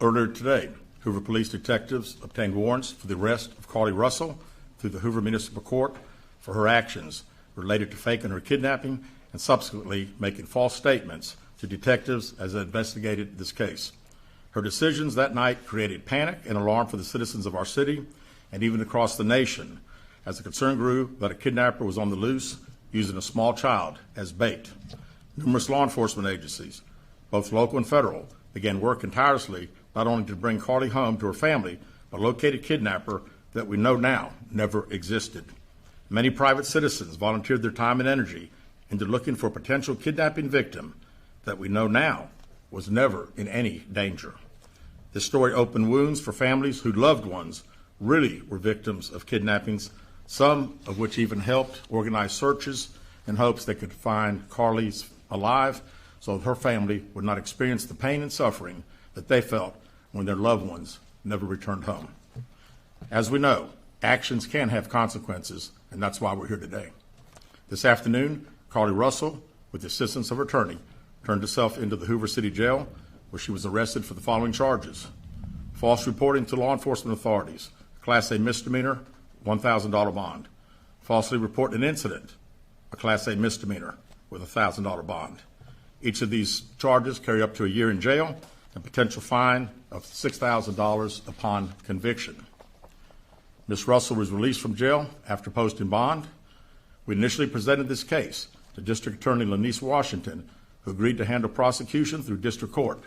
Earlier today, Hoover police detectives obtained warrants for the arrest of Carlee Russell through the Hoover Municipal Court for her actions related to faking her kidnapping and subsequently making false statements to detectives as they investigated this case. Her decisions that night created panic and alarm for the citizens of our city and even across the nation as the concern grew that a kidnapper was on the loose using a small child as bait. Numerous law enforcement agencies, both local and federal, began working tirelessly not only to bring Carlee home to her family, but locate a kidnapper that we know now never existed. Many private citizens volunteered their time and energy into looking for a potential kidnapping victim that we know now was never in any danger. This story opened wounds for families whose loved ones really were victims of kidnappings, some of which even helped organize searches in hopes they could find Carlee's alive so her family would not experience the pain and suffering that they felt when their loved ones never returned home. As we know, actions can have consequences, and that's why we're here today. This afternoon, Carlee Russell, with the assistance of her attorney, turned herself into the Hoover City Jail, where she was arrested for the following charges: false reporting to law enforcement authorities, Class A misdemeanor, $1,000 bond; falsely reporting an incident, a Class A misdemeanor with a $1,000 bond. Each of these charges carry up to a year in jail and potential fine of $6,000 upon conviction. Ms. Russell was released from jail after posting bond. We initially presented this case to District Attorney Lanice Washington, who agreed to handle prosecution through district court.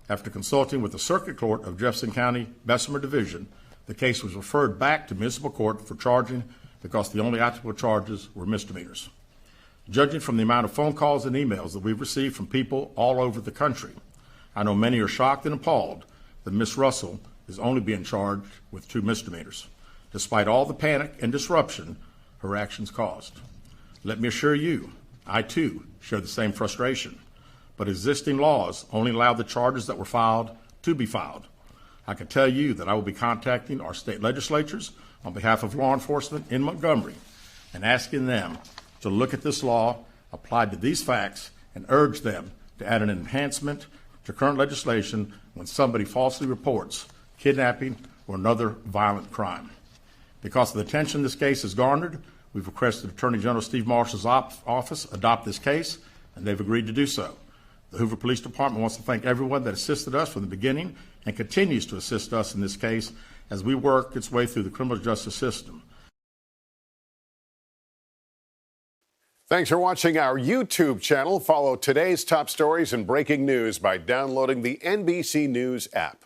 After consulting with the Circuit Court of Jefferson County Bessemer Division, the case was referred back to municipal court for charging because the only applicable charges were misdemeanors. Judging from the amount of phone calls and emails that we've received from people all over the country, I know many are shocked and appalled that Ms. Russell is only being charged with 2 misdemeanors, despite all the panic and disruption her actions caused. Let me assure you, I too share the same frustration, but existing laws only allow the charges that were filed to be filed. I can tell you that I will be contacting our state legislatures on behalf of law enforcement in Montgomery and asking them to look at this law applied to these facts and urge them to add an enhancement to current legislation when somebody falsely reports kidnapping or another violent crime. Because of the attention this case has garnered, we've requested Attorney General Steve Marshall's office adopt this case, and they've agreed to do so. The Hoover Police Department wants to thank everyone that assisted us from the beginning and continues to assist us in this case as we work its way through the criminal justice system. Thanks for watching our YouTube channel. Follow today's top stories and breaking news by downloading the NBC News app.